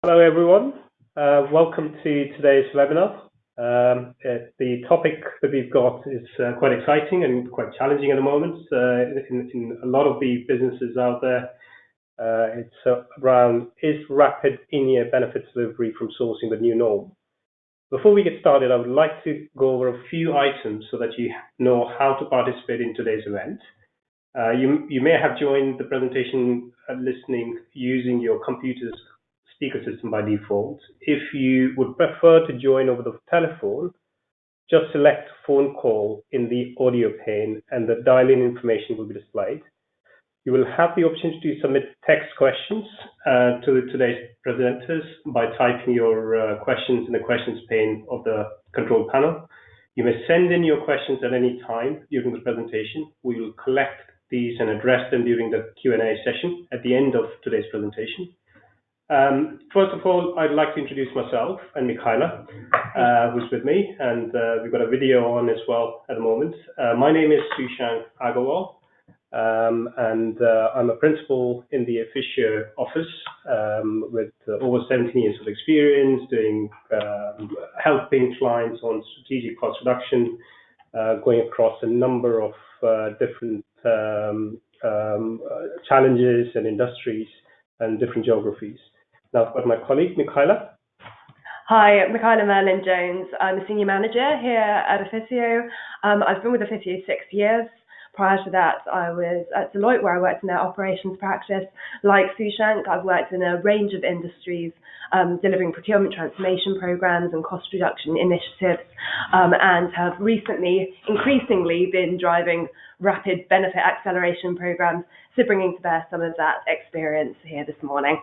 Hello, everyone. Welcome to today's webinar. The topic that we've got is quite exciting and quite challenging at the moment. In a lot of the businesses out there, it's around, is rapid in-year benefits delivery from sourcing the new norm? Before we get started, I would like to go over a few items so that you know how to participate in today's event. You may have joined the presentation listening using your computer's speaker system by default. If you would prefer to join over the telephone, just select phone call in the audio pane and the dial-in information will be displayed. You will have the option to submit text questions to today's presenters by typing your questions in the questions pane of the control panel. You may send in your questions at any time during the presentation. We will collect these and address them during the Q&A session at the end of today's presentation. First of all, I'd like to introduce myself and Mikhaila, who's with me, and we've got a video on as well at the moment. My name is Sushank Agarwal, and I'm a principal in the Efficio office with over 17 years of experience doing helping clients on strategic cost reduction, going across a number of different challenges and industries and different geographies. Now I've got my colleague, Mikhaila. Hi, Mikhaila Merlin-Jones. I'm a senior manager here at Efficio. I've been with Efficio 6 years. Prior to that, I was at Deloitte, where I worked in their operations practice. Like Sushank, I've worked in a range of industries, delivering procurement transformation programs and cost reduction initiatives, and have recently, increasingly, been driving rapid benefit acceleration programs, so bringing to bear some of that experience here this morning.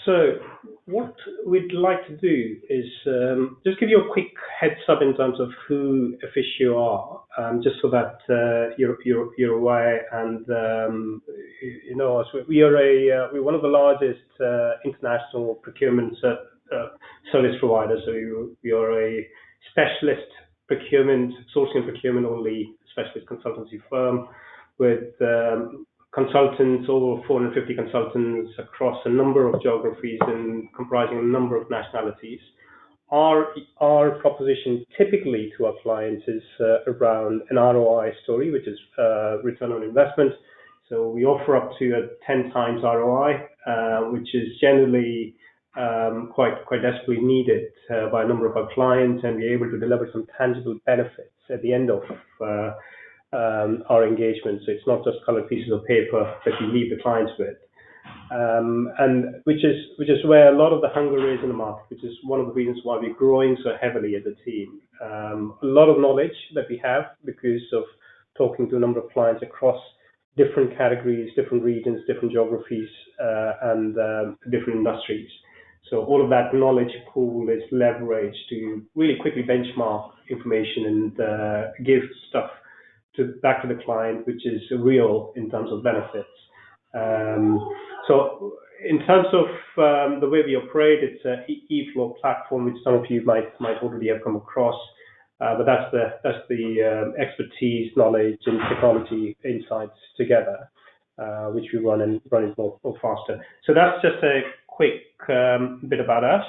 So what we'd like to do is just give you a quick heads up in terms of who Efficio are, just so that you're aware. And you know, we're one of the largest international procurement service providers. So we are a specialist procurement, sourcing and procurement only specialist consultancy firm with consultants, over 450 consultants across a number of geographies and comprising a number of nationalities. Our proposition typically to our clients is around an ROI story, which is return on investment. So we offer up to a 10 times ROI, which is generally quite desperately needed by a number of our clients, and we're able to deliver some tangible benefits at the end of our engagement. So it's not just colored pieces of paper that you leave the clients with, and which is where a lot of the hunger is in the market, which is one of the reasons why we're growing so heavily as a team. A lot of knowledge that we have because of talking to a number of clients across different categories, different regions, different geographies, and different industries. So all of that knowledge pool is leveraged to really quickly benchmark information and give stuff back to the client, which is real in terms of benefits. So in terms of the way we operate, it's an e-flow platform, which some of you might already have come across. But that's the expertise, knowledge, and technology insights together, which we run it more faster. So that's just a quick bit about us.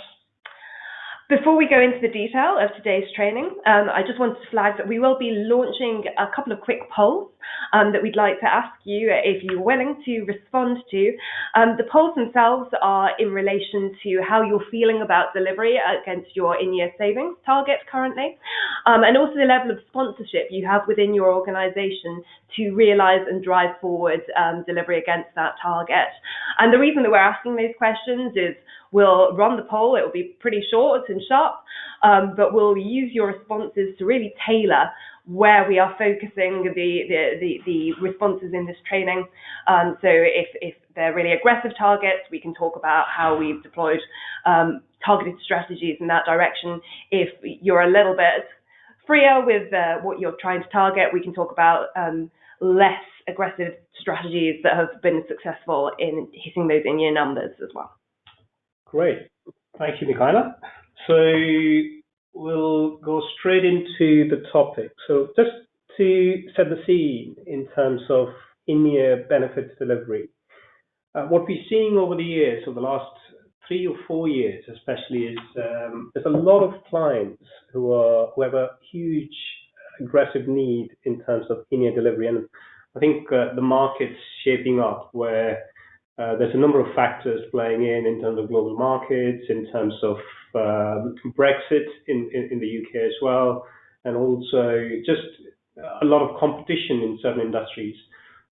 Before we go into the detail of today's training, I just wanted to flag that we will be launching a couple of quick polls that we'd like to ask you if you're willing to respond to. The polls themselves are in relation to how you're feeling about delivery against your in-year savings target currently, and also the level of sponsorship you have within your organisation to realise and drive forward delivery against that target. And the reason that we're asking those questions is we'll run the poll. It will be pretty short and sharp, but we'll use your responses to really tailor where we are focusing the responses in this training. So if they're really aggressive targets, we can talk about how we've deployed targeted strategies in that direction. If you're a little bit freer with what you're trying to target, we can talk about less aggressive strategies that have been successful in hitting those in-year numbers as well. Great. Thank you, Mikhaila. So we'll go straight into the topic. So just to set the scene in terms of in-year benefits delivery, what we're seeing over the years, over the last 3 or 4 years, especially, is there's a lot of clients who have a huge aggressive need in terms of in-year delivery, and I think the market's shaping up where there's a number of factors playing in terms of global markets, in terms of Brexit in the UK as well, and also just a lot of competition in certain industries,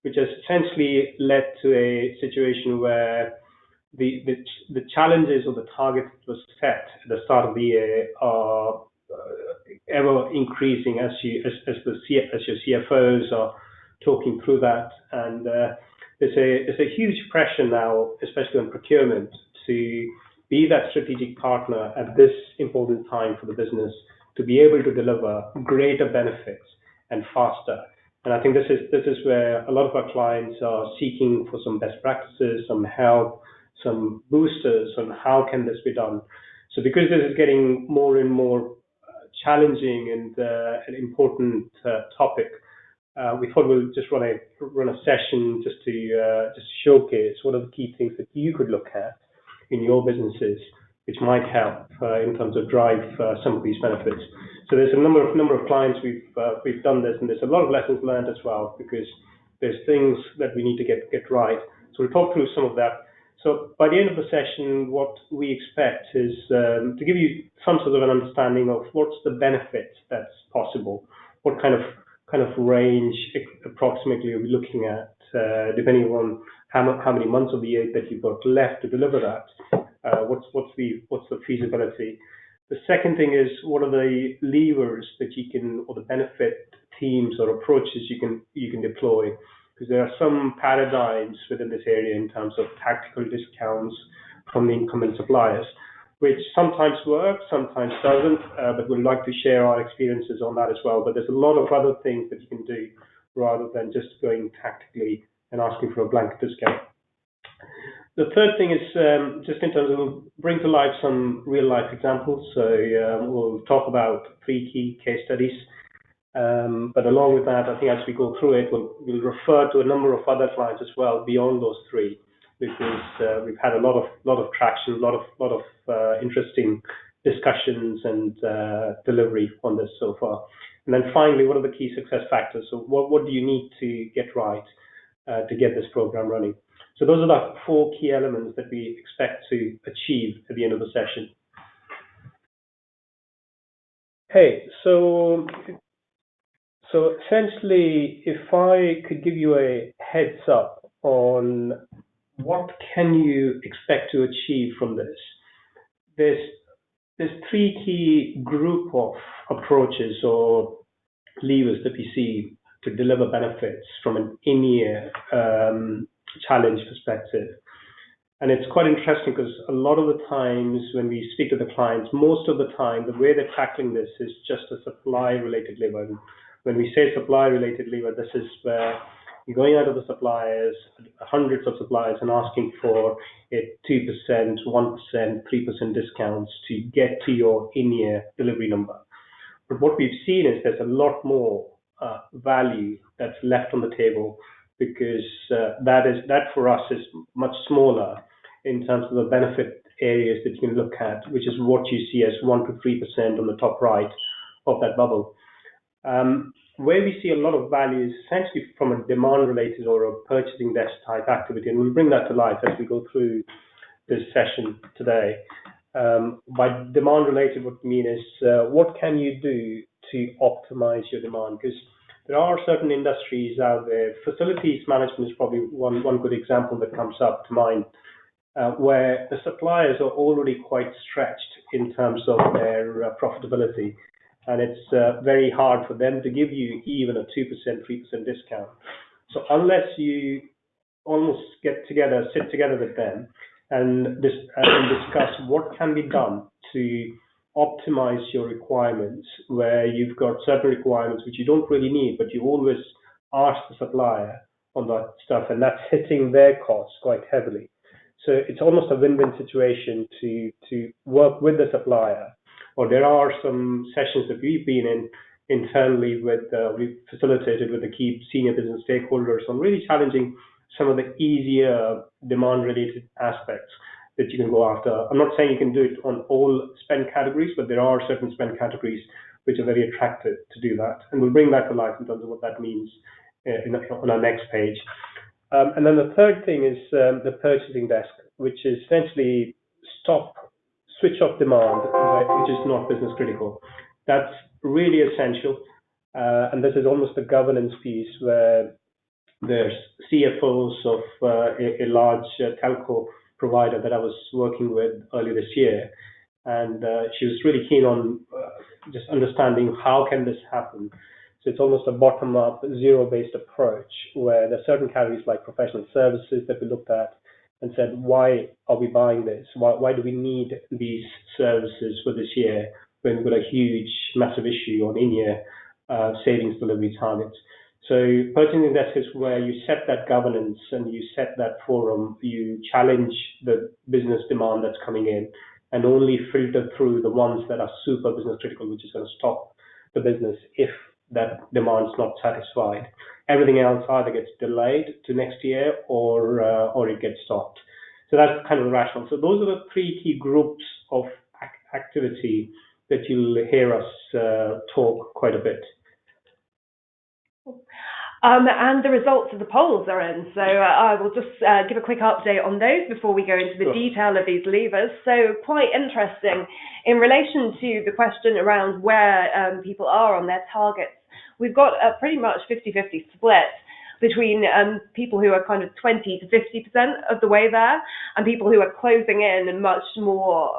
which has essentially led to a situation where the challenges or the targets that was set at the start of the year are ever increasing as your CFOs are talking through that, and there's a huge pressure now, especially on procurement, to be that strategic partner at this important time for the business to be able to deliver greater benefits and faster. And I think this is where a lot of our clients are seeking for some best practices, some help, some boosters on how can this be done. So because this is getting more and more challenging and an important topic, we thought we'll just run a session just to showcase what are the key things that you could look at in your businesses, which might help in terms of drive some of these benefits. So there's a number of clients we've done this, and there's a lot of lessons learned as well, because there's things that we need to get right. So we'll talk through some of that. So by the end of the session, what we expect is to give you some sort of an understanding of what's the benefit that's possible, what kind of range approximately are we looking at, depending on how many months of the year that you've got left to deliver that. What's the feasibility? The second thing is, what are the levers that you can, or the benefit themes or approaches you can deploy? Because there are some paradigms within this area in terms of tactical discounts from the incumbent suppliers, which sometimes works, sometimes doesn't, but we'd like to share our experiences on that as well. But there's a lot of other things that you can do rather than just going tactically and asking for a blanket discount. The third thing is just in terms of, we'll bring to life some real life examples. So we'll talk about 3 key case studies. But along with that, I think as we go through it, we'll refer to a number of other clients as well beyond those 3, because we've had a lot of traction, a lot of interesting discussions and delivery on this so far. And then finally, what are the key success factors? So what do you need to get right to get this program running? So those are the 4 key elements that we expect to achieve at the end of the session. Hey, so essentially, if I could give you a heads up on what can you expect to achieve from this, there's 3 key group of approaches or levers that we see to deliver benefits from an in-year challenge perspective. And it's quite interesting because a lot of the times when we speak to the clients, most of the time, the way they're tackling this is just a supply-related lever. And when we say supply-related lever, this is where you're going out of the suppliers, hundreds of suppliers, and asking for a 2%, 1%, 3% discounts to get to your in-year delivery number. But what we've seen is there's a lot more value that's left on the table, because that for us is much smaller in terms of the benefit areas that you can look at, which is what you see as 1 to 3% on the top right of that bubble. Where we see a lot of value is essentially from a demand-related or a purchasing desk type activity, and we'll bring that to life as we go through this session today. By demand-related, what we mean is what can you do to optimize your demand? Because there are certain industries out there. Facilities management is probably one good example that comes up to mind, where the suppliers are already quite stretched in terms of their profitability, and it's very hard for them to give you even a 2%, 3% discount. So unless you almost sit together with them and discuss what can be done to optimize your requirements, where you've got certain requirements which you don't really need, but you always ask the supplier on that stuff, and that's hitting their costs quite heavily. So it's almost a win-win situation to work with the supplier. Or there are some sessions that we've been in internally we've facilitated with the key senior business stakeholders on really challenging some of the easier demand-related aspects. that you can go after. I'm not saying you can do it on all spend categories, but there are certain spend categories which are very attractive to do that. And we'll bring that to life in terms of what that means on our next page. And then the third thing is the purchasing desk, which is essentially switch off demand, right, which is not business critical. That's really essential. And this is almost a governance piece where there's CFOs of a large telco provider that I was working with earlier this year, and she was really keen on just understanding how can this happen. So it's almost a bottom-up, zero-based approach where there are certain categories like professional services that we looked at and said, why are we buying this? Why do we need these services for this year when we've got a huge, massive issue on in-year savings delivery targets? So purchasing desk is where you set that governance and you set that forum, you challenge the business demand that's coming in and only filter through the ones that are super business critical, which is going to stop the business if that demand's not satisfied. Everything else either gets delayed to next year or it gets stopped. So that's kind of the rationale. So those are the three key groups of activity that you'll hear us talk quite a bit. And the results of the polls are in, so I will just give a quick update on those before we go into the detail of these levers. So quite interesting in relation to the question around where people are on their targets. We've got a pretty much 50-50 split between people who are kind of 20 to 50% of the way there and people who are closing in and much more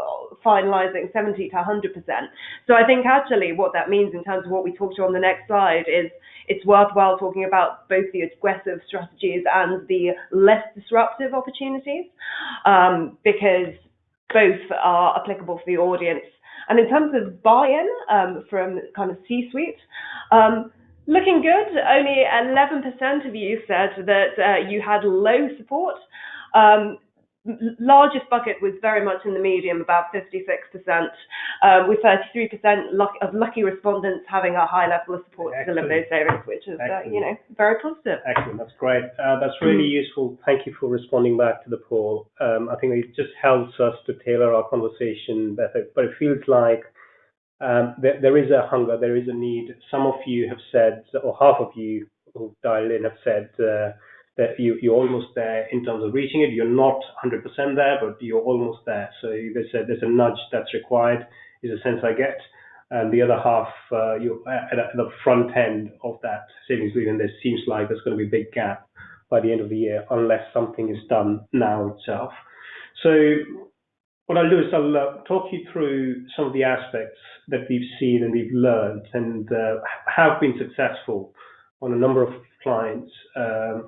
finalizing 70 to 100%. So I think actually what that means in terms of what we talk to on the next slide is it's worthwhile talking about both the aggressive strategies and the less disruptive opportunities because both are applicable for the audience. And in terms of buy-in from kind of C-suite, looking good. Only 11% of you said that you had low support. Largest bucket was very much in the medium, about 56%, with 33% of lucky respondents having a high level of support to deliver those savings, which is very positive. Excellent, that's great. That's really useful. Thank you for responding back to the poll. I think it just helps us to tailor our conversation better, but it feels like there is a hunger, there is a need. Some of you have said, or half of you who dialed in have said that you're almost there in terms of reaching it. You're not 100% there, but you're almost there. So there's a nudge that's required, is a sense I get. And the other half, you're at the front end of that savings lead, and there seems like there's going to be a big gap by the end of the year unless something is done now itself. So what I'll do is I'll talk you through some of the aspects that we've seen and we've learned and have been successful on a number of clients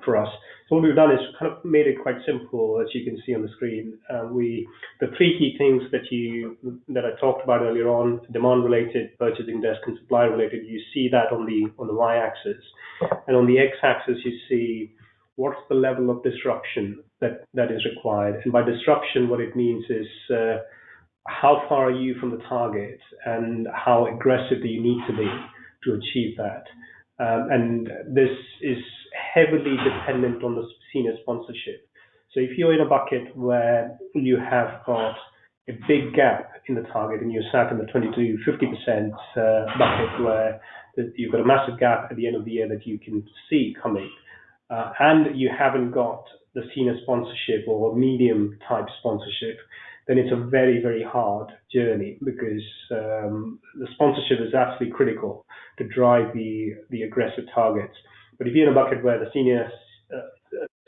for us. So what we've done is kind of made it quite simple, as you can see on the screen. The three key things that I talked about earlier on, demand-related, purchasing desk, and supply-related, you see that on the y-axis. And on the x-axis, you see what's the level of disruption that is required. And by disruption, what it means is how far are you from the target and how aggressive do you need to be to achieve that. And this is heavily dependent on the senior sponsorship. So if you're in a bucket where you have got a big gap in the target and you're sat in the 20 to 50% bucket where you've got a massive gap at the end of the year that you can see coming, and you haven't got the senior sponsorship or medium type sponsorship, then it's a very, very hard journey because the sponsorship is absolutely critical to drive the aggressive targets. But if you're in a bucket where the senior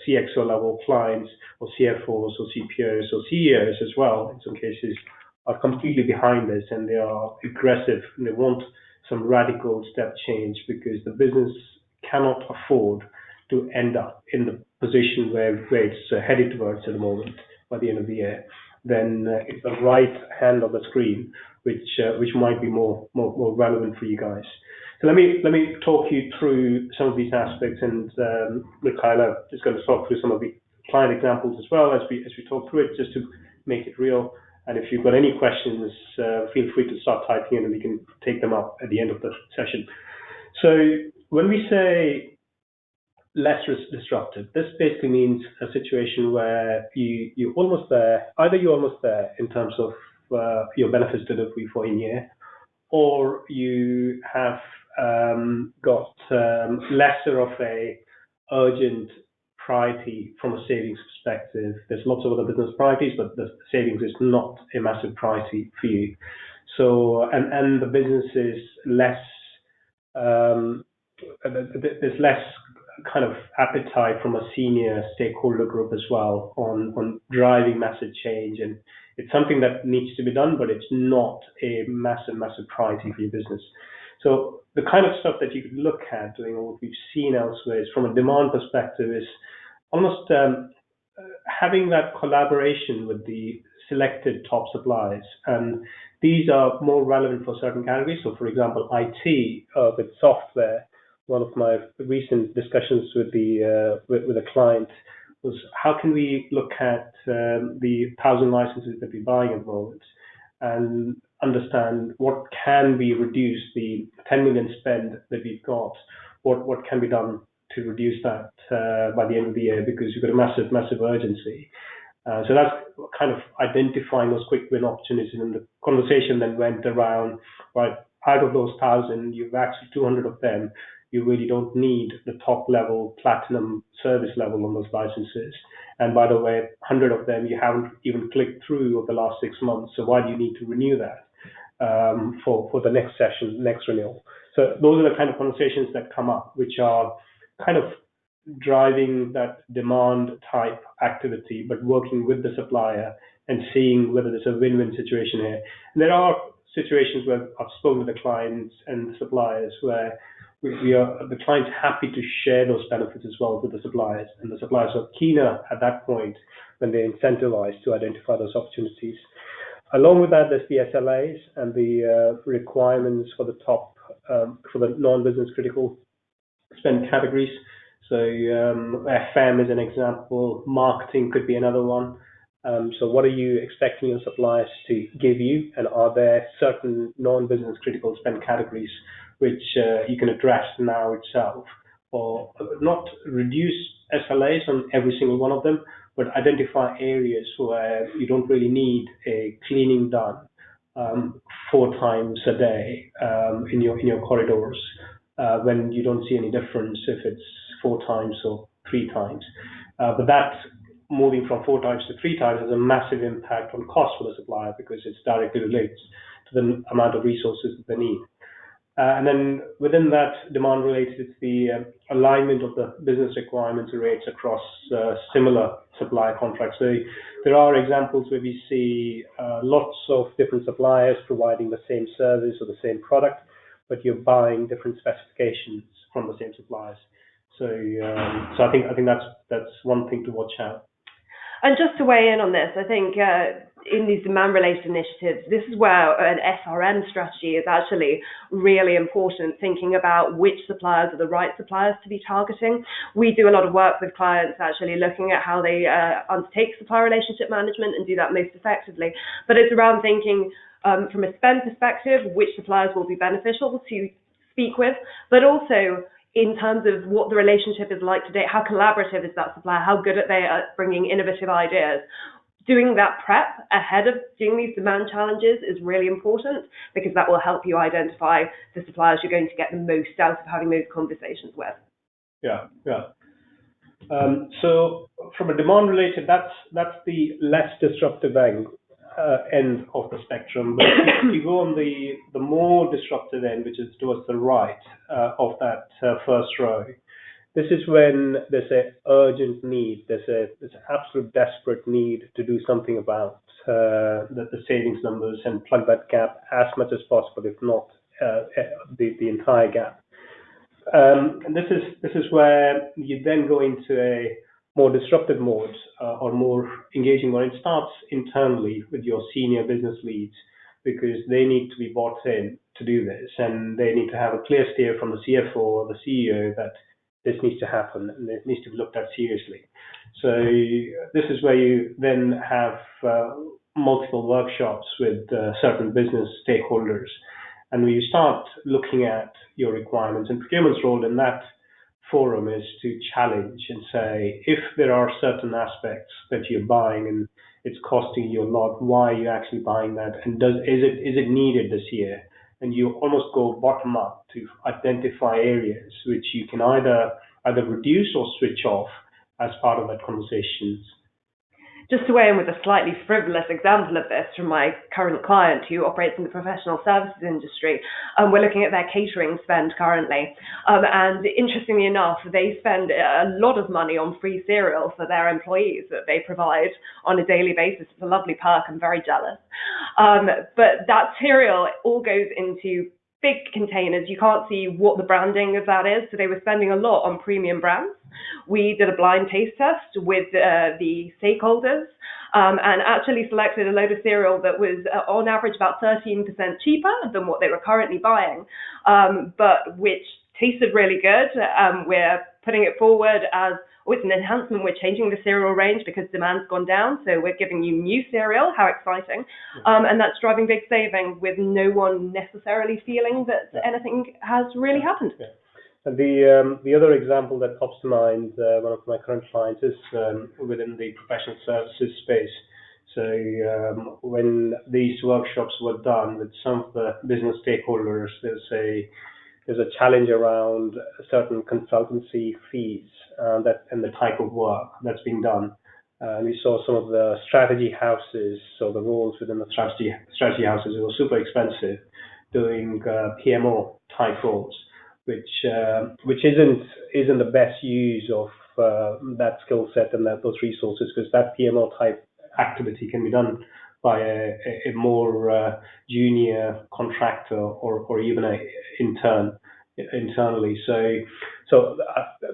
CXO level clients or CFOs or CPOs or CEOs as well, in some cases, are completely behind this and they are aggressive and they want some radical step change because the business cannot afford to end up in the position where it's headed towards at the moment by the end of the year, then it's the right hand of the screen, which might be more relevant for you guys. So let me talk you through some of these aspects, and Mikhaila is going to talk through some of the client examples as well as we talk through it, just to make it real. And if you've got any questions, feel free to start typing in, and we can take them up at the end of the session. So when we say less disruptive. This basically means a situation where you're almost there, either you're almost there in terms of your benefits delivery for a year, or you have got lesser of a urgent priority from a savings perspective. There's lots of other business priorities, but the savings is not a massive priority for you. So, and the business is less, um, there's less kind of appetite from a senior stakeholder group as well on driving massive change. And it's something that needs to be done, but it's not a massive priority for your business. So the kind of stuff that you could look at doing, or what we've seen elsewhere, is from a demand perspective, is almost having that collaboration with the selected top suppliers. And these are more relevant for certain categories. So, for example, IT with software. One of my recent discussions with a client was how can we look at the 1,000 licenses that we're buying at the moment and understand what can be reduced, the 10 million spend that we've got, what can be done to reduce that by the end of the year, because you've got a massive urgency. So that's kind of identifying those quick win opportunities. And the conversation then went around, right, out of those 1,000, you've actually 200 of them, you really don't need the top level platinum service level on those licenses. And by the way, 100 of them you haven't even clicked through over the last 6 months. So why do you need to renew that for the next session, next renewal? So those are the kind of conversations that come up, which are kind of driving that demand type activity, but working with the supplier and seeing whether there's a win-win situation here. And there are situations where I've spoken with the clients and the suppliers where the client's happy to share those benefits as well with the suppliers, and the suppliers are keener at that point when they're incentivized to identify those opportunities. Along with that, there's the SLAs and the requirements for the top, for the non-business critical spend categories. So FM is an example, marketing could be another one. So what are you expecting your suppliers to give you, and are there certain non-business critical spend categories which you can address now itself, or not reduce SLAs on every single one of them, but identify areas where you don't really need a cleaning done 4 times a day in your corridors, when you don't see any difference if it's 4 times or 3 times. But that moving from 4 times to 3 times has a massive impact on cost for the supplier, because it's directly relates to the amount of resources that they need. And then within that demand related, it's the alignment of the business requirements and rates across similar supply contracts. So there are examples where we see lots of different suppliers providing the same service or the same product, but you're buying different specifications from the same suppliers. So I think that's one thing to watch out. And just to weigh in on this, I think in these demand-related initiatives, this is where an SRM strategy is actually really important, thinking about which suppliers are the right suppliers to be targeting. We do a lot of work with clients actually looking at how they undertake supplier relationship management and do that most effectively. But it's around thinking from a spend perspective, which suppliers will be beneficial to speak with, but also in terms of what the relationship is like today, how collaborative is that supplier, how good are they at bringing innovative ideas. Doing that prep ahead of doing these demand challenges is really important, because that will help you identify the suppliers you're going to get the most out of having those conversations with. Yeah. So from a demand related, that's the less disruptive end of the spectrum. But if you go on the more disruptive end, which is towards the right of that first row, this is when there's an urgent need, there's an absolute desperate need to do something about the savings numbers and plug that gap as much as possible, if not the entire gap. And this is where you then go into a more disruptive mode or more engaging mode. It starts internally with your senior business leads, because they need to be bought in to do this, and they need to have a clear steer from the CFO or the CEO that this needs to happen and it needs to be looked at seriously. So this is where you then have multiple workshops with certain business stakeholders, and when you start looking at your requirements, and procurement's role in that forum is to challenge and say, if there are certain aspects that you're buying and it's costing you a lot, why are you actually buying that? And is it needed this year? And you almost go bottom up to identify areas which you can either reduce or switch off as part of that conversation. Just to weigh in with a slightly frivolous example of this from my current client who operates in the professional services industry, we're looking at their catering spend currently. And interestingly enough, they spend a lot of money on free cereal for their employees that they provide on a daily basis. It's a lovely perk. I'm very jealous. But that cereal all goes into big containers. You can't see what the branding of that is. So they were spending a lot on premium brands. We did a blind taste test with the stakeholders and actually selected a load of cereal that was on average about 13% cheaper than what they were currently buying, but which tasted really good. We're putting it forward as it's an enhancement. We're changing the cereal range because demand's gone down, so we're giving you new cereal. How exciting. And that's driving big savings with no one necessarily feeling that anything has really happened. Yeah. And the other example that pops to mind, one of my current clients, is within the professional services space. So when these workshops were done with some of the business stakeholders, there's a challenge around certain consultancy fees and the type of work that's being done. We saw some of the strategy houses, so the roles within the strategy houses were super expensive, doing PMO type roles, which isn't the best use of that skill set and those resources, because that PMO type activity can be done by a more junior contractor or even a internally. So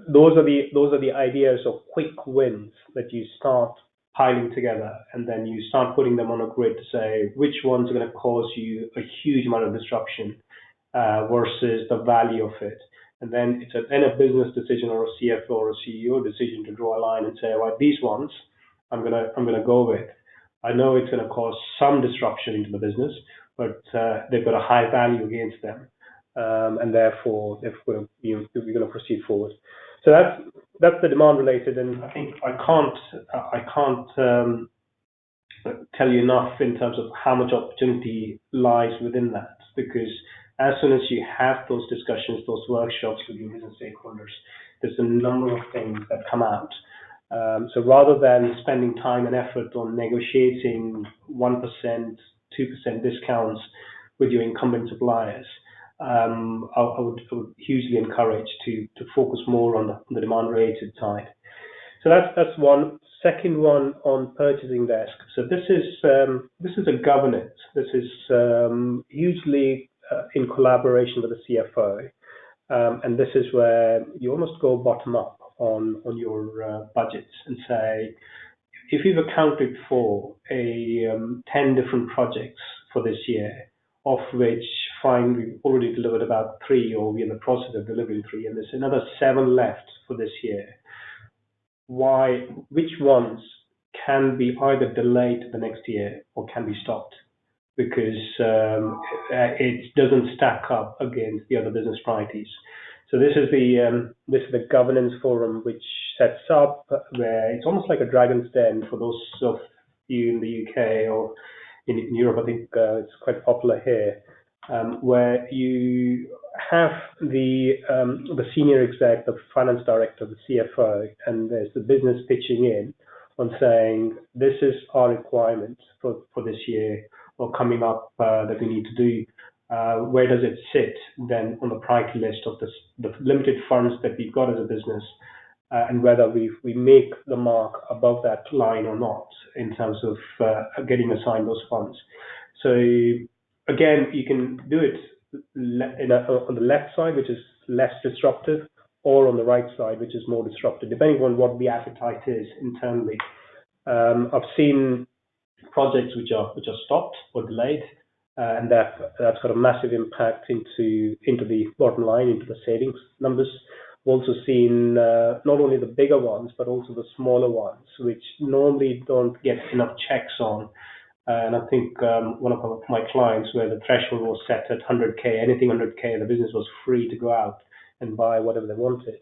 those are the ideas of quick wins that you start piling together, and then you start putting them on a grid to say which ones are going to cause you a huge amount of disruption versus the value of it. And then it's a business decision or a CFO or a CEO decision to draw a line and say, well, these ones I'm gonna go with. I know it's going to cause some disruption into the business, but they've got a high value against them, and therefore we're going to proceed forward. So that's the demand related, and I think I can't tell you enough in terms of how much opportunity lies within that, because as soon as you have those discussions, those workshops with your business stakeholders, there's a number of things that come out. So rather than spending time and effort on negotiating 1%, 2% discounts with your incumbent suppliers, I would hugely encourage to focus more on the demand-related side. So that's one. Second one on purchasing desk. So this is a governance. This is hugely in collaboration with the CFO, and this is where you almost go bottom up on your budgets and say, if you've accounted for 10 different projects for this year, of which we've already delivered about 3, or we're in the process of delivering 3, and there's another 7 left for this year, which ones can be either delayed to the next year or can be stopped, because it doesn't stack up against the other business priorities. So this is the governance forum which sets up, where it's almost like a dragon's den for those of you in the UK or in Europe. I think it's quite popular here, where you have the senior exec, the finance director, the CFO, and there's the business pitching in on saying, this is our requirement for this year or coming up that we need to do. Where does it sit then on the priority list of the limited funds that we've got as a business, and whether we make the mark above that line or not in terms of getting assigned those funds. So again, you can do it on the left side, which is less disruptive, or on the right side, which is more disruptive, depending on what the appetite is internally. I've seen projects which are stopped or delayed, and that's got a massive impact into the bottom line, into the savings numbers. I've also seen not only the bigger ones, but also the smaller ones, which normally don't get enough checks on. And I think one of my clients, where the threshold was set at 100K, anything 100K, the business was free to go out and buy whatever they wanted.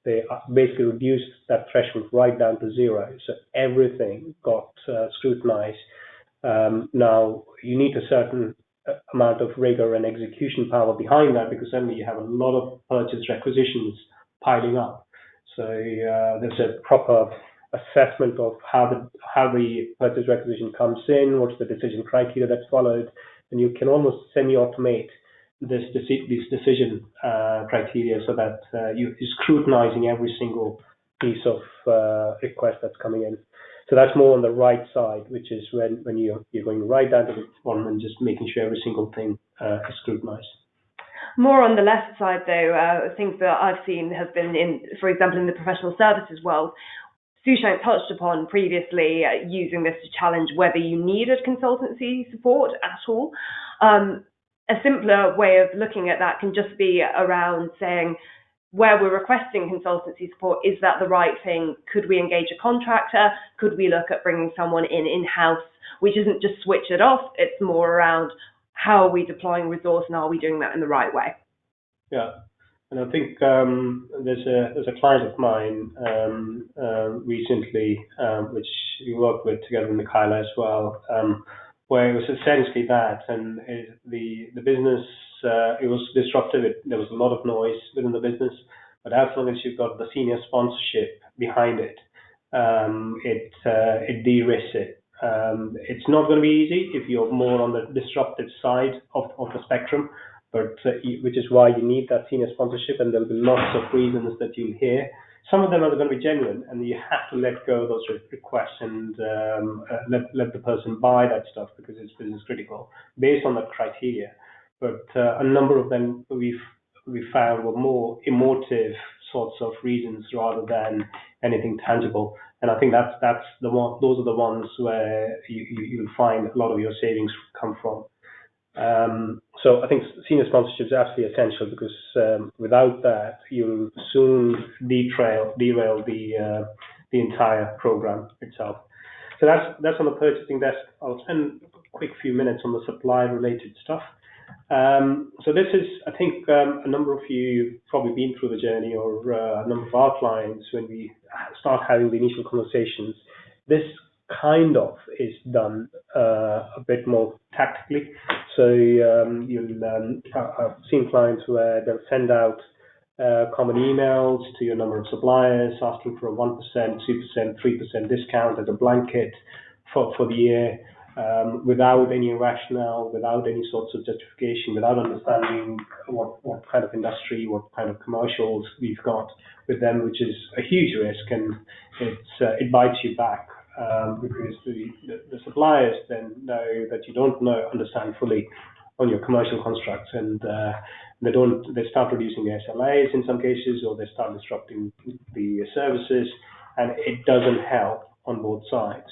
they basically reduced that threshold right down to zero. So everything got scrutinized. Now, you need a certain amount of rigor and execution power behind that, because suddenly you have a lot of purchase requisitions piling up. So there's a proper assessment of how the purchase requisition comes in, what's the decision criteria that's followed, and you can almost semi-automate these decision criteria, so that you're scrutinizing every single piece of request that's coming in. So that's more on the right side, which is when you're going right down to the bottom and just making sure every single thing is scrutinized. More on the left side, though, things that I've seen have been in, for example, in the professional services world. Sushank touched upon previously using this to challenge whether you needed consultancy support at all. A simpler way of looking at that can just be around saying, where we're requesting consultancy support, is that the right thing? Could we engage a contractor? Could we look at bringing someone in-house? Which isn't just switch it off, it's more around how are we deploying resource and are we doing that in the right way? Yeah. And I think there's a client of mine recently, which we worked with together in the Kyla as well, where it was essentially that, and the business, it was disruptive. There was a lot of noise within the business, but as long as you've got the senior sponsorship behind it, it de-risks it. It's not going to be easy if you're more on the disruptive side of the spectrum, but which is why you need that senior sponsorship, and there'll be lots of reasons that you'll hear. Some of them are going to be genuine, and you have to let go of those requests and let the person buy that stuff because it's business critical based on that criteria. But a number of them we found were more emotive sorts of reasons rather than anything tangible. And I think that's the one. Those are the ones where you'll find a lot of your savings come from. So I think senior sponsorship is absolutely essential, because without that, you'll soon derail the entire program itself. So that's on the purchasing desk. I'll spend a quick few minutes on the supply-related stuff. So this is, I think, a number of you have probably been through the journey, or a number of our clients, when we start having the initial conversations. This kind of is done a bit more tactically. So I've seen clients where they'll send out common emails to your number of suppliers asking for a 1%, 2%, 3% discount as a blanket for the year, without any rationale, without any sorts of justification, without understanding what kind of industry, what kind of commercials we've got with them, which is a huge risk, and it bites you back. Because the suppliers then know that you don't understand fully on your commercial constructs, and they start reducing the SLAs in some cases, or they start disrupting the services, and it doesn't help on both sides.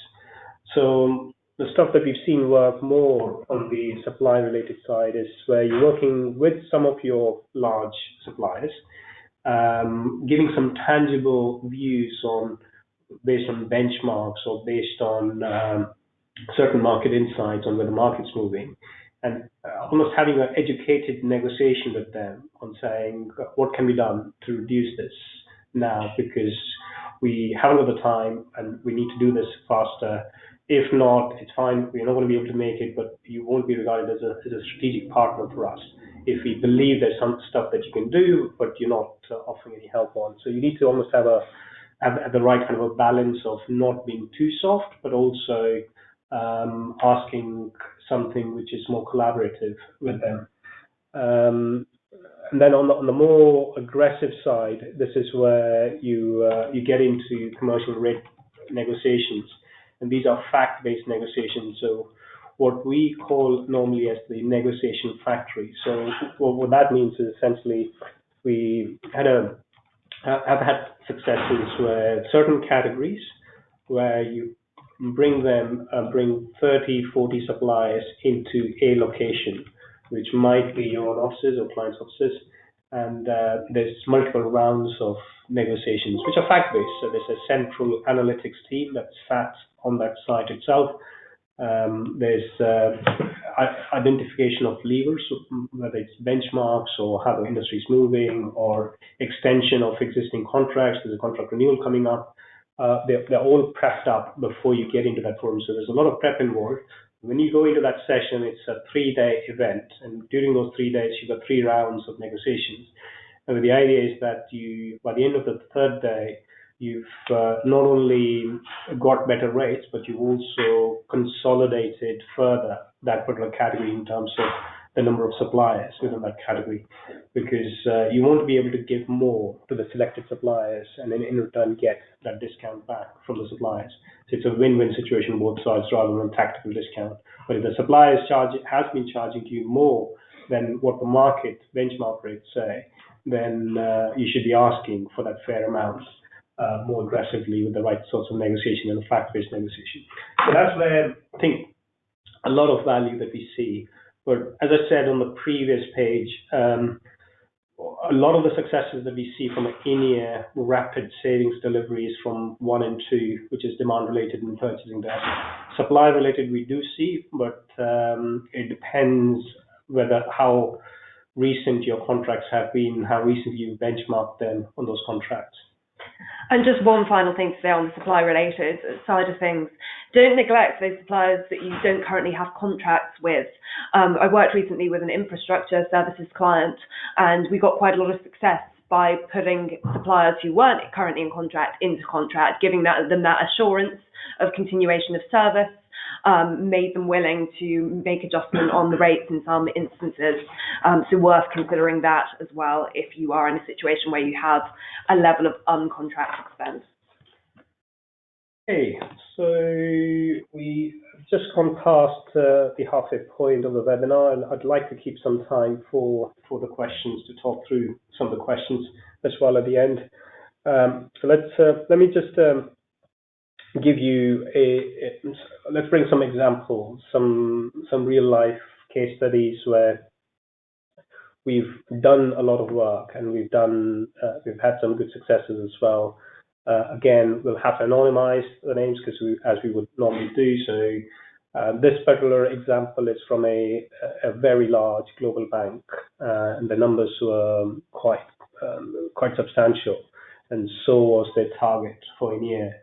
So the stuff that we've seen work more on the supply related side is where you're working with some of your large suppliers, giving some tangible views based on benchmarks or based on certain market insights on where the market's moving, and almost having an educated negotiation with them on saying what can be done to reduce this now, because we haven't got the time and we need to do this faster. If not, it's fine, we're not going to be able to make it, but you won't be regarded as a strategic partner for us if we believe there's some stuff that you can do, but you're not offering any help on. So you need to almost have the right kind of a balance of not being too soft, but also asking something which is more collaborative with them. And then on the more aggressive side, this is where you get into commercial rate negotiations, and these are fact-based negotiations. So what we call normally as the negotiation factory. So what that means is essentially we have had successes where certain categories where you bring 30, 40 suppliers into a location, which might be your own offices or clients' offices, and there's multiple rounds of negotiations, which are fact-based. So there's a central analytics team that's sat on that site itself, There's identification of levers, whether it's benchmarks or how the industry is moving or extension of existing contracts. There's a contract renewal coming up. They're all prepped up before you get into that forum. So there's a lot of prep involved. When you go into that session, it's a 3-day event. And during those 3 days, you've got 3 rounds of negotiations. And the idea is that by the end of the 3rd day, you've not only got better rates, but you've also consolidated further that particular category in terms of the number of suppliers within that category, because you want to be able to give more to the selected suppliers and then in return get that discount back from the suppliers. So it's a win-win situation on both sides rather than tactical discount. But if the supplier has been charging you more than what the market benchmark rates say, then you should be asking for that fair amount more aggressively with the right sorts of negotiation and a fact-based negotiation. So that's where I think a lot of value that we see. But as I said on the previous page, a lot of the successes that we see from in-year rapid savings deliveries from 1 and 2, which is demand-related and purchasing desk. Supply-related we do see, but it depends how recent your contracts have been, how recently you benchmarked them on those contracts. And just one final thing to say on the supply-related side of things. Don't neglect those suppliers that you don't currently have contracts with. I worked recently with an infrastructure services client, and we got quite a lot of success by putting suppliers who weren't currently in contract into contract, giving them that assurance of continuation of service, made them willing to make adjustment on the rates in some instances. So worth considering that as well if you are in a situation where you have a level of uncontracted spend. Okay, so we just gone past the halfway point of the webinar, and I'd like to keep some time for the questions, to talk through some of the questions as well at the end. So let me just give you let's bring some examples, some real life case studies where we've done a lot of work and we've had some good successes as well. Again, we'll have to anonymize the names because as we would normally do. So this particular example is from a very large global bank, and the numbers were quite substantial, and so was their target for a year.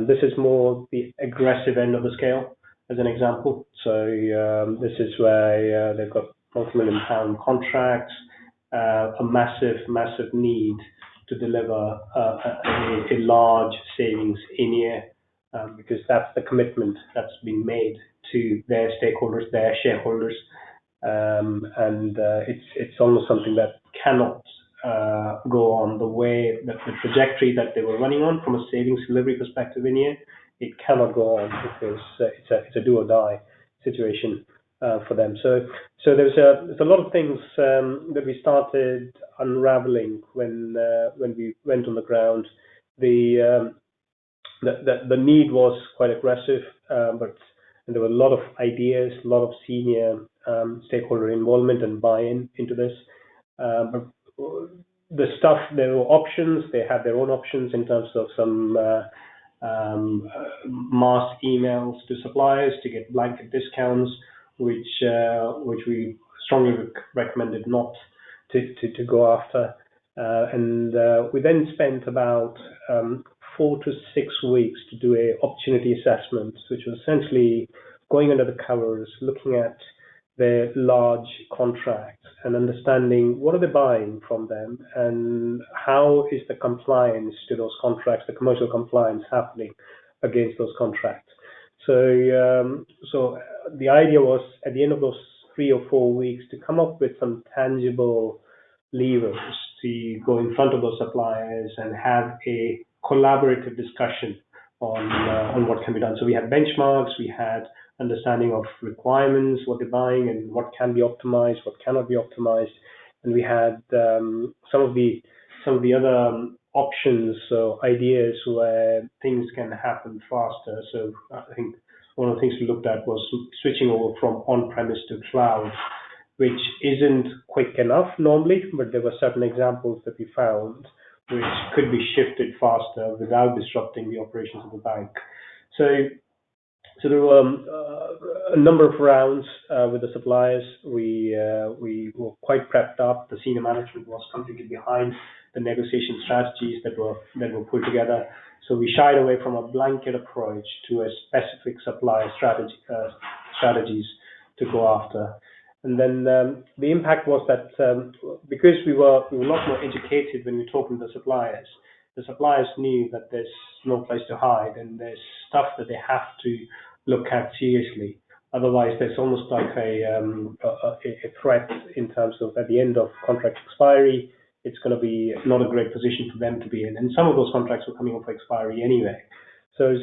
This is more the aggressive end of the scale, as an example. So this is where they've got multi-million-pound contracts, a massive need to deliver a large savings in year, because that's the commitment that's been made to their stakeholders, their shareholders, and it's almost something that cannot go on the way that the trajectory that they were running on from a savings delivery perspective in year. It cannot go on because it's a do or die situation for them. So there's a lot of things that we started unraveling when we went on the ground. The need was quite aggressive, but there were a lot of ideas, a lot of senior stakeholder involvement and buy-in into this. But there were options. They had their own options in terms of some mass emails to suppliers to get blanket discounts, which we strongly recommended not to go after. And we then spent about 4 to 6 weeks to do a opportunity assessment, which was essentially going under the covers, looking at their large contracts and understanding what are they buying from them and how is the compliance to those contracts, the commercial compliance happening against those contracts. So the idea was at the end of those 3 or 4 weeks to come up with some tangible levers to go in front of those suppliers and have a collaborative discussion on what can be done. So we had benchmarks, we had understanding of requirements, what they're buying and what can be optimized, what cannot be optimized, and we had some of the other options, so ideas where things can happen faster. So I think one of the things we looked at was switching over from on-premise to cloud, which isn't quick enough normally, but there were certain examples that we found which could be shifted faster without disrupting the operations of the bank. So So there were a number of rounds with the suppliers. We were quite prepped up. The senior management was completely behind the negotiation strategies that were put together. So we shied away from a blanket approach to a specific supplier strategies to go after. And then the impact was that because we were a lot more educated when we were talking to the suppliers knew that there's no place to hide and there's stuff that they have to look at seriously. Otherwise, there's almost like a threat in terms of at the end of contract expiry, it's going to be not a great position for them to be in. And some of those contracts were coming up for expiry anyway. So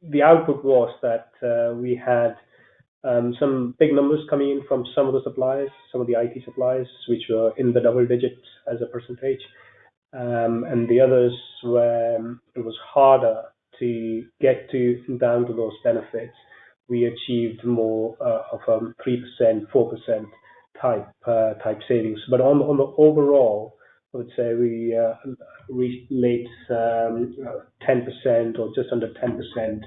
the output was that we had some big numbers coming in from some of the suppliers, some of the IT suppliers, which were in the double digits as a percentage. And the others where it was harder to get down to those benefits. We achieved more of 3%, 4% type savings. But on the overall, I would say we reached late 10% or just under 10%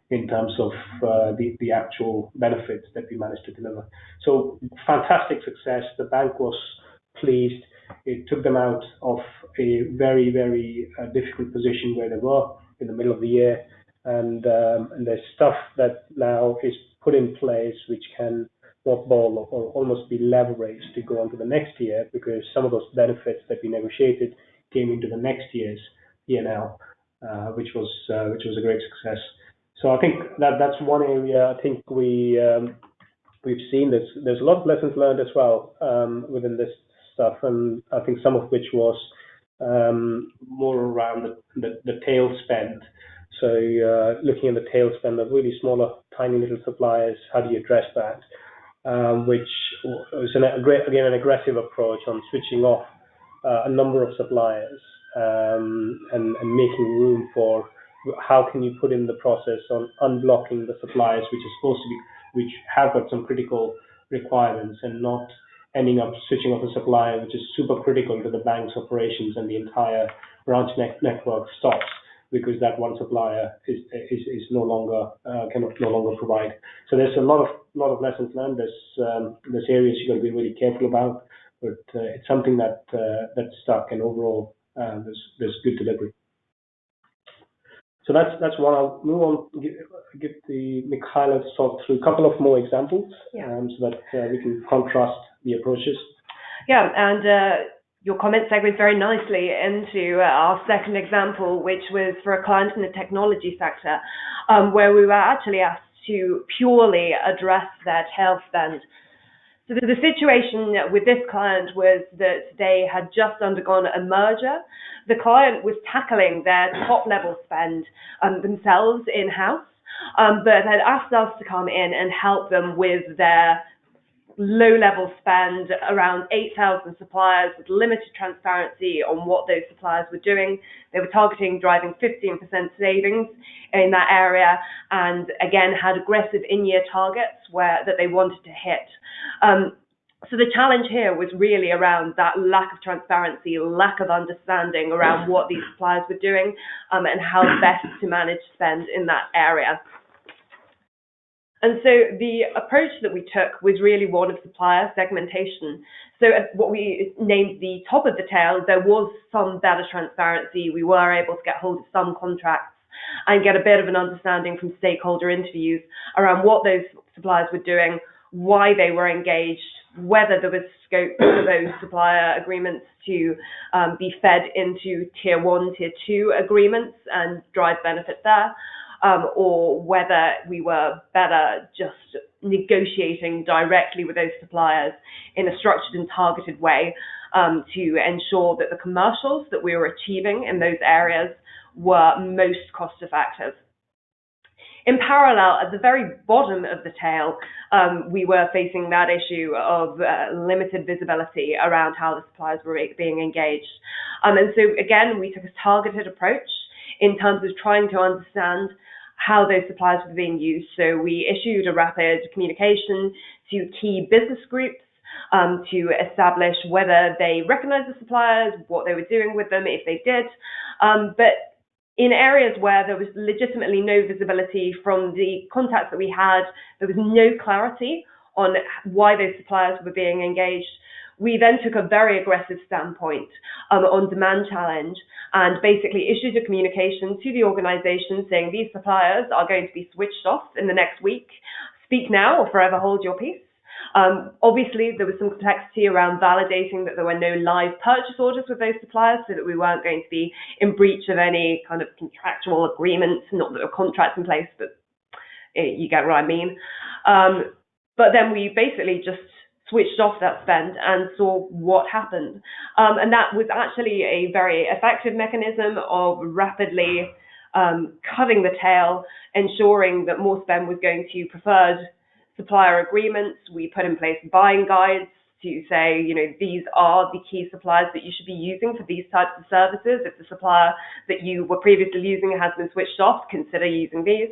in terms of the actual benefits that we managed to deliver. So fantastic success. The bank was pleased. It took them out of a very, very difficult position where they were in the middle of the year. And there's stuff that now is put in place which can mothball or almost be leveraged to go on to the next year, because some of those benefits that we negotiated came into the next year's P&L, which was a great success. So I think that's one area. I think we've seen this. There's a lot of lessons learned as well within this stuff, and I think some of which was more around the tail spend. So looking at the tail spend of really smaller, tiny little suppliers, how do you address that? Which was an aggressive approach on switching off a number of suppliers and making room for how can you put in the process on unblocking the suppliers which have got some critical requirements, and not ending up switching off a supplier which is super critical to the bank's operations and the entire branch network stops because that one supplier is no longer cannot no longer provide. So there's a lot of lessons learned. There's areas you've got to be really careful about, but it's something that stuck, and overall there's good delivery. So that's one. I'll move on. Give the Michaela to talk through a couple of more examples, so that we can contrast the approaches. Yeah, and your comment segues very nicely into our second example, which was for a client in the technology sector, where we were actually asked to purely address their tail spend. So the situation with this client was that they had just undergone a merger. The client was tackling their top level spend themselves in-house, but had asked us to come in and help them with their low-level spend around 8,000 suppliers with limited transparency on what those suppliers were doing. They were targeting driving 15% savings in that area, and again had aggressive in-year targets that they wanted to hit. So the challenge here was really around that lack of transparency, lack of understanding around what these suppliers were doing, and how best to manage spend in that area. And so the approach that we took was really one of supplier segmentation. So at what we named the top of the tail, there was some better transparency. We were able to get hold of some contracts and get a bit of an understanding from stakeholder interviews around what those suppliers were doing, why they were engaged, whether there was scope for those supplier agreements to be fed into tier 1, tier 2 agreements and drive benefit there. Or whether we were better just negotiating directly with those suppliers in a structured and targeted way to ensure that the commercials that we were achieving in those areas were most cost effective. In parallel, at the very bottom of the tail, we were facing that issue of limited visibility around how the suppliers were being engaged. And so again, we took a targeted approach in terms of trying to understand how those suppliers were being used. So we issued a rapid communication to key business groups to establish whether they recognized the suppliers, what they were doing with them, if they did. But in areas where there was legitimately no visibility from the contacts that we had, there was no clarity on why those suppliers were being engaged. We then took a very aggressive standpoint on demand challenge and basically issued a communication to the organisation saying these suppliers are going to be switched off in the next week. Speak now or forever hold your peace. Obviously, there was some complexity around validating that there were no live purchase orders with those suppliers, so that we weren't going to be in breach of any kind of contractual agreements, not that there were contracts in place, but you get what I mean. But then we basically just switched off that spend and saw what happened. And that was actually a very effective mechanism of rapidly cutting the tail, ensuring that more spend was going to preferred supplier agreements. We put in place buying guides to say, these are the key suppliers that you should be using for these types of services. If the supplier that you were previously using has been switched off, consider using these.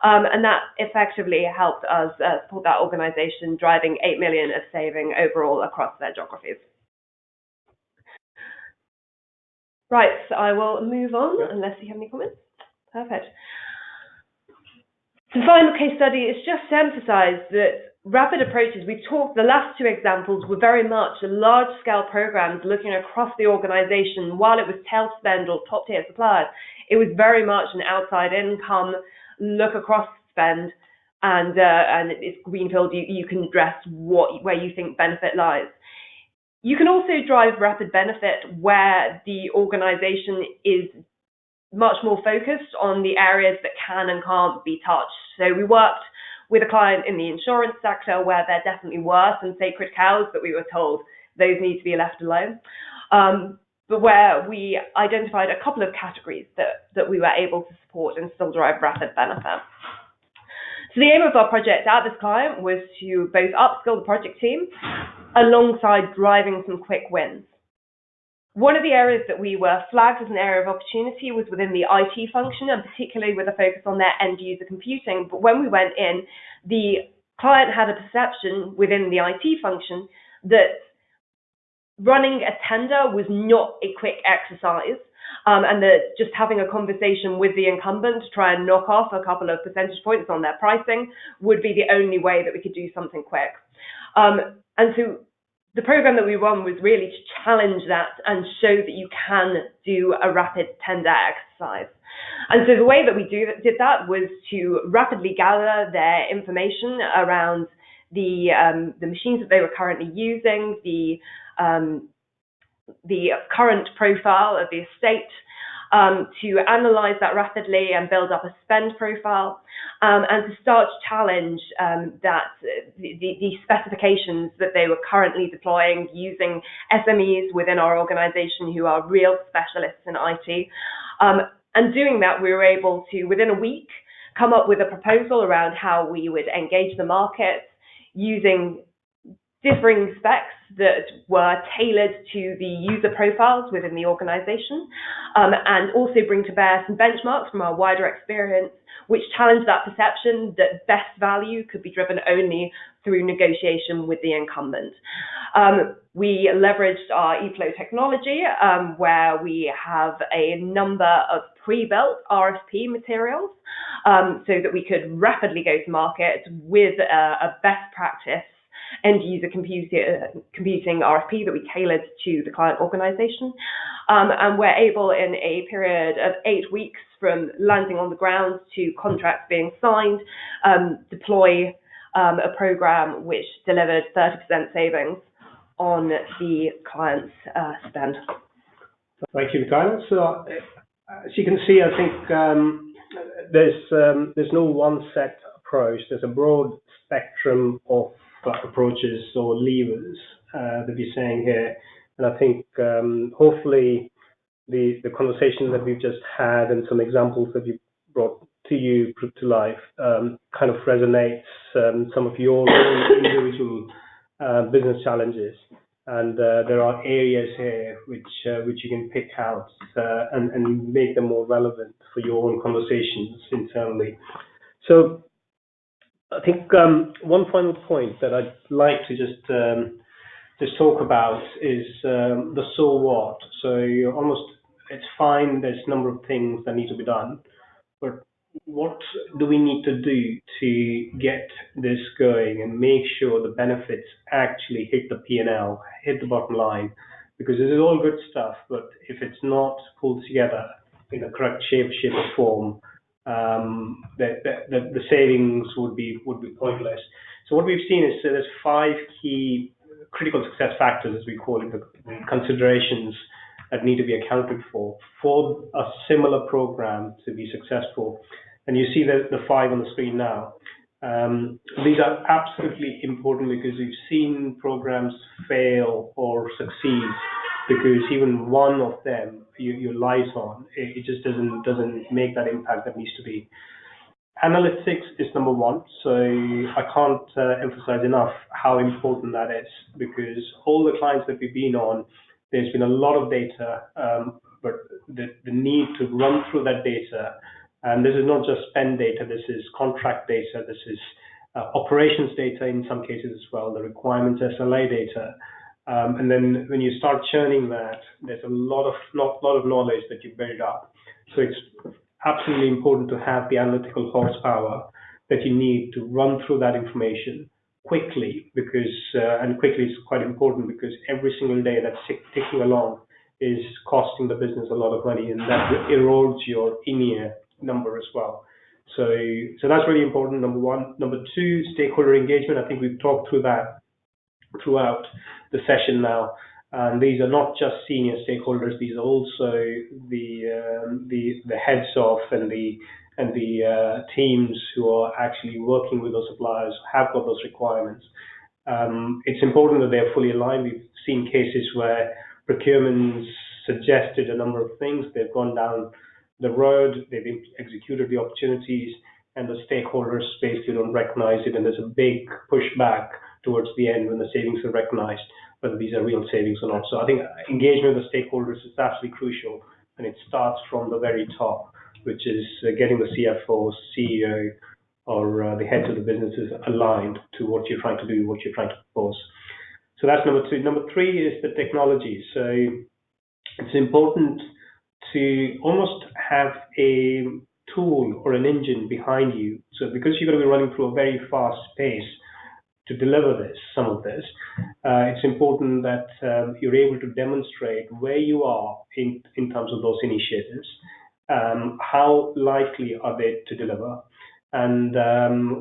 And that effectively helped us support that organisation, driving 8 million of saving overall across their geographies. Right, so I will move on unless you have any comments. Perfect. The final case study is just to emphasize that rapid approaches, the last two examples were very much large-scale programs looking across the organization. While it was tail spend or top-tier suppliers, it was very much an outside income, look across spend, and it's greenfield. You can address where you think benefit lies. You can also drive rapid benefit where the organization is much more focused on the areas that can and can't be touched. So we worked with a client in the insurance sector where there definitely were some sacred cows that we were told those need to be left alone. But where we identified a couple of categories that we were able to support and still drive rapid benefit. So the aim of our project at this client was to both upskill the project team alongside driving some quick wins. One of the areas that we were flagged as an area of opportunity was within the IT function, and particularly with a focus on their end user computing. But when we went in, the client had a perception within the IT function that running a tender was not a quick exercise, and that just having a conversation with the incumbent to try and knock off a couple of percentage points on their pricing would be the only way that we could do something quick. And so the program that we run was really to challenge that and show that you can do a rapid tender exercise. And so the way that we did that was to rapidly gather their information around the machines that they were currently using, the current profile of the estate, to analyze that rapidly and build up a spend profile, and to start to challenge the specifications that they were currently deploying using SMEs within our organization who are real specialists in IT. And doing that, we were able to, within a week, come up with a proposal around how we would engage the market using differing specs that were tailored to the user profiles within the organization, and also bring to bear some benchmarks from our wider experience, which challenged that perception that best value could be driven only through negotiation with the incumbent. We leveraged our eFlow technology, where we have a number of pre-built RFP materials, so that we could rapidly go to market with a best practice end user computing RFP that we tailored to the client organization. And we're able, in a period of 8 weeks from landing on the ground to contracts being signed, deploy a program which delivered 30% savings on the client's spend. Thank you, Michaela. So as you can see, I think there's no one set approach. There's a broad spectrum of approaches or levers that you're saying here, and I think hopefully the conversation that we've just had and some examples that you brought to life kind of resonates some of your own individual business challenges, and there are areas here which you can pick out and make them more relevant for your own conversations internally. So I think one final point that I'd like to just talk about is the so what. So you're almost it's fine. There's a number of things that need to be done, but what do we need to do to get this going and make sure the benefits actually hit the P&L, hit the bottom line? Because this is all good stuff, but if it's not pulled together in the correct shape or form, the savings would be pointless. So what we've seen is there's five key critical success factors, as we call it, the considerations that need to be accounted for a similar program to be successful. And you see the five on the screen now. These are absolutely important because we've seen programs fail or succeed because even one of them you light on, it just doesn't make that impact that needs to be. Analytics is number one, so I can't emphasize enough how important that is because all the clients that we've been on, there's been a lot of data, but the need to run through that data, and this is not just spend data, this is contract data, this is operations data in some cases as well, the requirements SLA data, and then when you start churning that, there's a lot of knowledge that you build up. So it's absolutely important to have the analytical horsepower that you need to run through that information quickly, because and quickly is quite important because every single day that's ticking along is costing the business a lot of money, and that erodes your INEA number as well. So that's really important. Number one. Number two, stakeholder engagement. I think we've talked through that throughout the session now. And these are not just senior stakeholders; these are also the heads of and the teams who are actually working with those suppliers, have got those requirements. It's important that they're fully aligned. We've seen cases where procurement's suggested a number of things. They've gone down the road, they've executed the opportunities, and the stakeholders basically don't recognize it, and there's a big pushback towards the end when the savings are recognized, whether these are real savings or not. So I think engagement with the stakeholders is absolutely crucial, and it starts from the very top, which is getting the CFO, CEO, or the heads of the businesses aligned to what you're trying to do, what you're trying to propose. So that's number two. Number three is the technology. So it's important to almost have a tool or an engine behind you. So because you're going to be running through a very fast pace to deliver some of this, it's important that you're able to demonstrate where you are in terms of those initiatives, how likely are they to deliver, and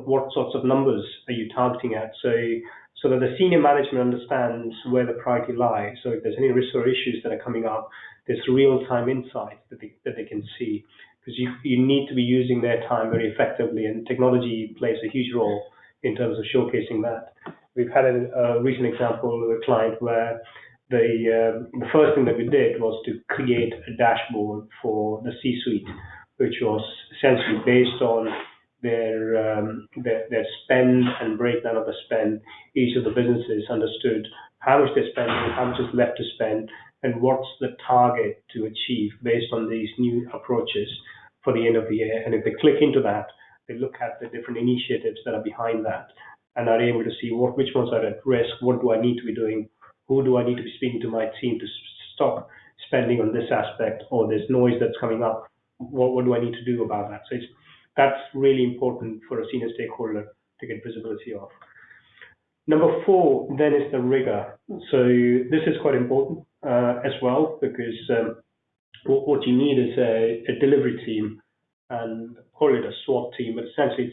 what sorts of numbers are you targeting at, so that the senior management understands where the priority lies. So if there's any risks or issues that are coming up, there's real-time insight that they can see, because you need to be using their time very effectively, and technology plays a huge role in terms of showcasing that. We've had a recent example with a client where the first thing that we did was to create a dashboard for the C-suite, which was essentially based on their spend and breakdown of the spend. Each of the businesses understood how much they're spending, how much is left to spend, and what's the target to achieve based on these new approaches for the end of the year. And if they click into that, they look at the different initiatives that are behind that and are able to see which ones are at risk, what do I need to be doing, who do I need to be speaking to my team to stop spending on this aspect, or there's noise that's coming up, what do I need to do about that? So that's really important for a senior stakeholder to get visibility of. Number four then is the rigor. So this is quite important as well, because what you need is a delivery team, and call it a SWAT team, but essentially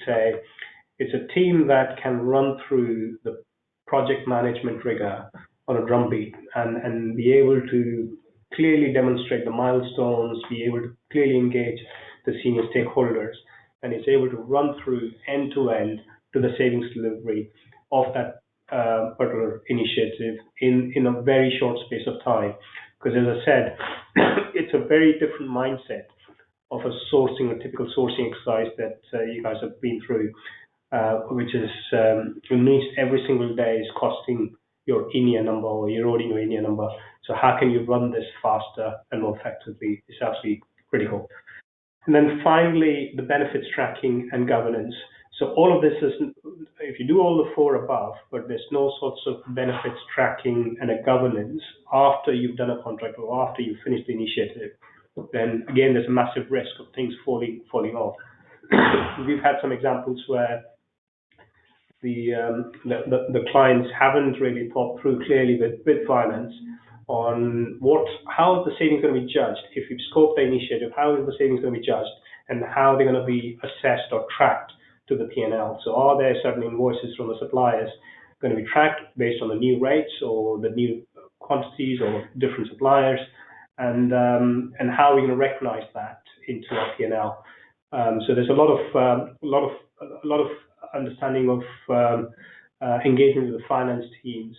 it's a team that can run through the project management rigor on a drumbeat and be able to clearly demonstrate the milestones, be able to clearly engage the senior stakeholders, and it's able to run through end to end to the savings delivery of that particular initiative in a very short space of time. Because as I said, it's a very different mindset of a typical sourcing exercise that you guys have been through, which is almost every single day is costing your INEA number or eroding your INEA number. So how can you run this faster and more effectively is absolutely critical. And then finally, the benefits tracking and governance. So all of this is, if you do all the four above, but there's no sorts of benefits tracking and a governance after you've done a contract or after you've finished the initiative, then again there's a massive risk of things falling off. We've had some examples where the clients haven't really thought through clearly with finance on how the savings going to be judged. If you scope the initiative, how is the savings going to be judged, and how they're going to be assessed or tracked to the P&L. So are there certain invoices from the suppliers going to be tracked based on the new rates or the new quantities or different suppliers, and how are we going to recognize that into our P&L? So there's a lot of understanding of engagement with the finance teams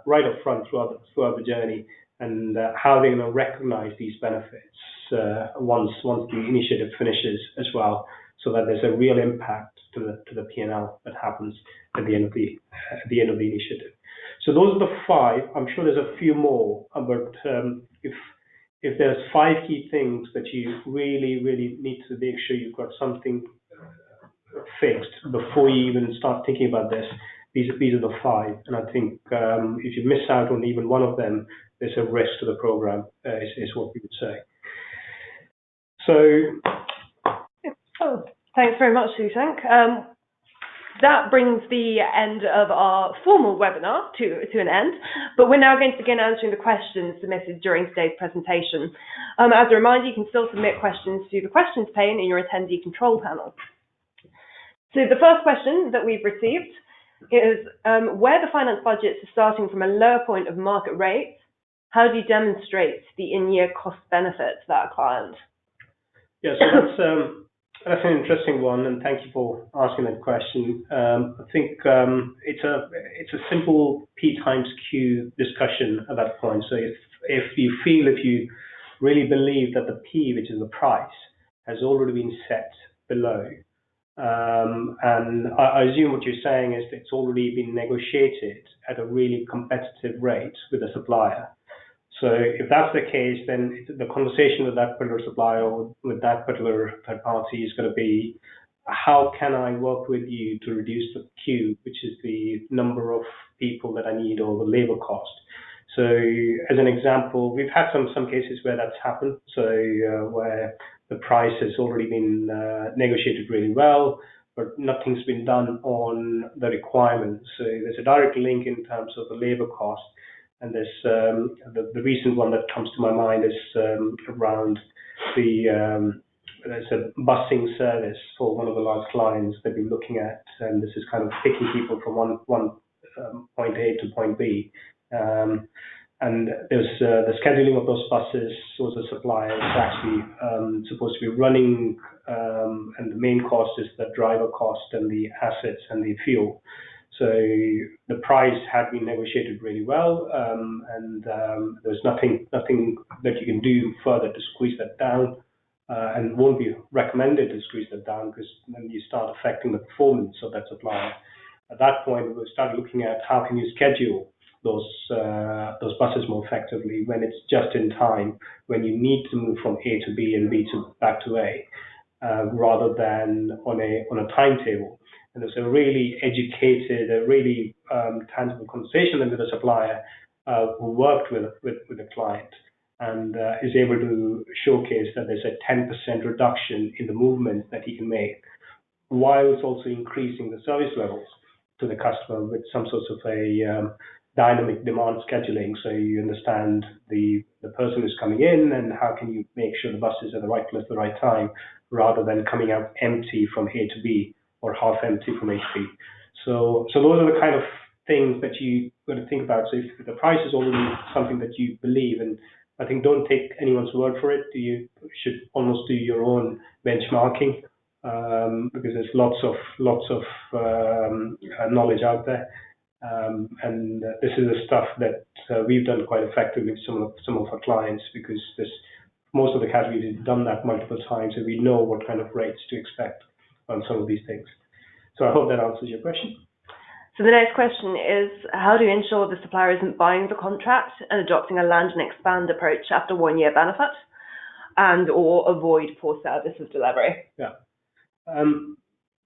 right up front throughout the journey, and how they're going to recognize these benefits once the initiative finishes as well, so that there's a real impact to the P&L that happens at the end of the initiative. So those are the 5. I'm sure there's a few more, but if there's 5 key things that you really need to make sure you've got something fixed before you even start thinking about this, these are the 5. And I think if you miss out on even one of them, there's a risk to the program, is what we would say. So, thanks very much, Susank. That brings the end of our formal webinar to an end, but we're now going to begin answering the questions submitted during today's presentation. As a reminder, you can still submit questions through the questions pane in your attendee control panel. So the first question that we've received is, where the finance budgets are starting from a lower point of market rates, how do you demonstrate the in-year cost benefit to that client? Yeah, so that's an interesting one, and thank you for asking that question. I think it's a simple P times Q discussion at that point. So if you really believe that the P, which is the price, has already been set below, and I assume what you're saying is that it's already been negotiated at a really competitive rate with the supplier. So if that's the case, then the conversation with that particular supplier or with that particular third party is going to be, how can I work with you to reduce the Q, which is the number of people that I need, or the labor cost. So as an example, we've had some cases where that's happened. So where the price has already been negotiated really well, but nothing's been done on the requirements. So there's a direct link in terms of the labor cost. And there's the recent one that comes to my mind is around there's a busing service for one of the large clients that we're looking at, and this is kind of picking people from one point A to point B. And there's the scheduling of those buses, so the supplier is actually supposed to be running, and the main cost is the driver cost and the assets and the fuel. So the price had been negotiated really well, and there's nothing that you can do further to squeeze that down, and won't be recommended to squeeze that down, because then you start affecting the performance of that supplier. At that point, we started looking at how can you schedule those buses more effectively when it's just in time, when you need to move from A to B and B to back to A, rather than on a timetable. And there's a really educated, a really tangible conversation with the supplier who worked with the client, and is able to showcase that there's a 10% reduction in the movement that he can make, while it's also increasing the service levels to the customer with some sorts of a dynamic demand scheduling. So you understand the person who's coming in, and how can you make sure the bus is at the right place at the right time, rather than coming out empty from A to B, or half empty from A to B. So those are the kind of things that you got to think about. So if the price is already something that you believe, and I think don't take anyone's word for it. You should almost do your own benchmarking, because there's lots of knowledge out there, and this is the stuff that we've done quite effectively with some of our clients, because most of the categories have done that multiple times, and we know what kind of rates to expect on some of these things. So I hope that answers your question. So the next question is, how do you ensure the supplier isn't buying the contract and adopting a land and expand approach after 1 year benefit, and or avoid poor services delivery? Yeah.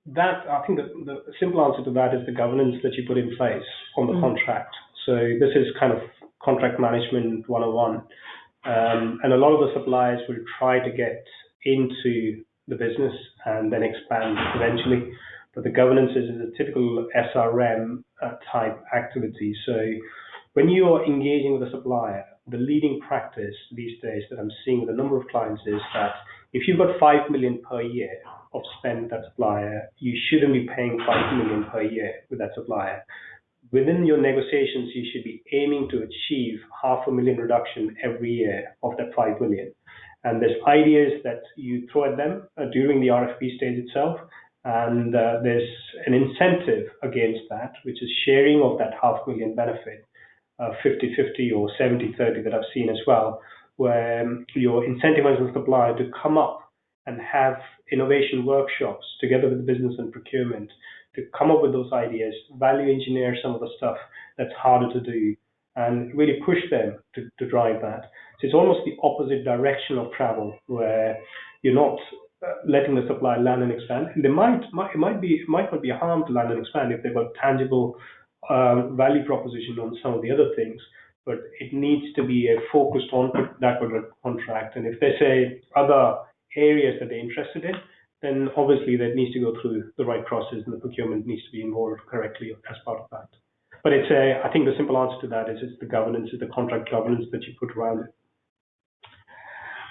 That, I think the simple answer to that is the governance that you put in place on the contract. So this is kind of contract management 101. And a lot of the suppliers will try to get into the business and then expand eventually. But the governance is a typical SRM type activity. So when you are engaging with a supplier, the leading practice these days that I'm seeing with a number of clients is that if you've got 5 million per year of spend with that supplier, you shouldn't be paying 5 million per year with that supplier. Within your negotiations, you should be aiming to achieve 500,000 reduction every year of that 5 million. And there's ideas that you throw at them during the RFP stage itself, and there's an incentive against that, which is sharing of that 500,000 benefit, 50-50 or 70-30 that I've seen as well, where you're incentivizing the supplier to come up and have innovation workshops together with the business and procurement to come up with those ideas, value engineer some of the stuff that's harder to do, and really push them to drive that. So it's almost the opposite direction of travel, where you're not letting the supplier land and expand. And it might not be a harm to land and expand if they've got tangible value proposition on some of the other things, but it needs to be a focused on that particular contract. And if they say other areas that they're interested in, then obviously that needs to go through the right process, and the procurement needs to be involved correctly as part of that. But I think the simple answer to that is it's the governance, it's the contract governance that you put around it.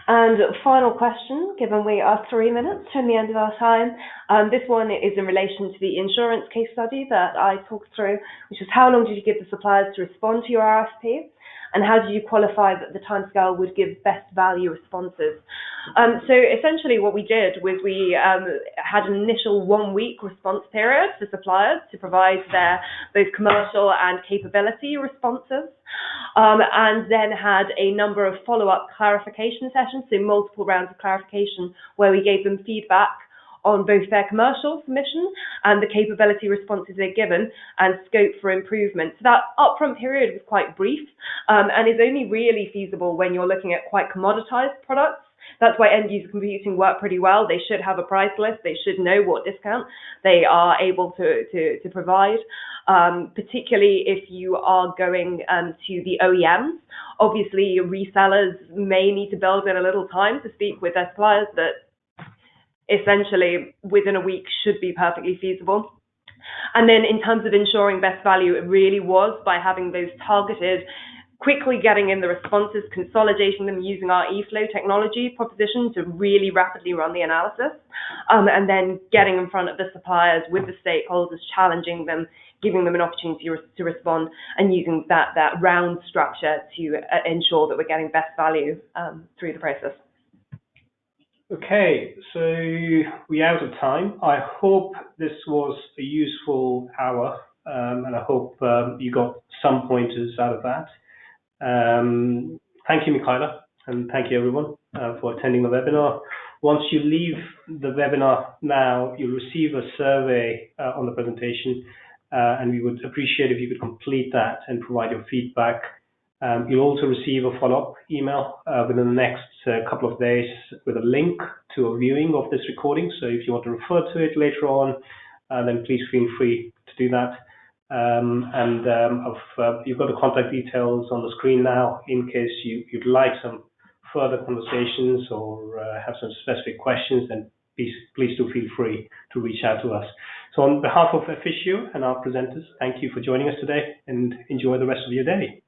And final question, given we are 3 minutes from the end of our time. This one is in relation to the insurance case study that I talked through, which is how long did you give the suppliers to respond to your RFP? And how do you qualify that the timescale would give best value responses? So essentially what we did was we had an initial 1-week response period for suppliers to provide their both commercial and capability responses, and then had a number of follow-up clarification sessions, so multiple rounds of clarification where we gave them feedback on both their commercial submission and the capability responses they're given and scope for improvement. So that upfront period was quite brief and is only really feasible when you're looking at quite commoditized products. That's why end user computing work pretty well. They should have a price list. They should know what discount they are able to provide, particularly if you are going to the OEMs. Obviously, resellers may need to build in a little time to speak with their suppliers, but essentially within a week should be perfectly feasible. And then in terms of ensuring best value, it really was by having those targeted, quickly getting in the responses, consolidating them using our eFlow technology proposition to really rapidly run the analysis, and then getting in front of the suppliers with the stakeholders, challenging them, giving them an opportunity to respond, and using that round structure to ensure that we're getting best value through the process. Okay, so we're out of time. I hope this was a useful hour, and I hope you got some pointers out of that. Thank you, Michaela, and thank you everyone for attending the webinar. Once you leave the webinar now, you'll receive a survey on the presentation, and we would appreciate if you could complete that and provide your feedback. You'll also receive a follow-up email within the next couple of days with a link to a viewing of this recording. So if you want to refer to it later on, then please feel free to do that. You've got the contact details on the screen now in case you'd like some further conversations or have some specific questions, then please do feel free to reach out to us. So on behalf of Efficio and our presenters, thank you for joining us today and enjoy the rest of your day.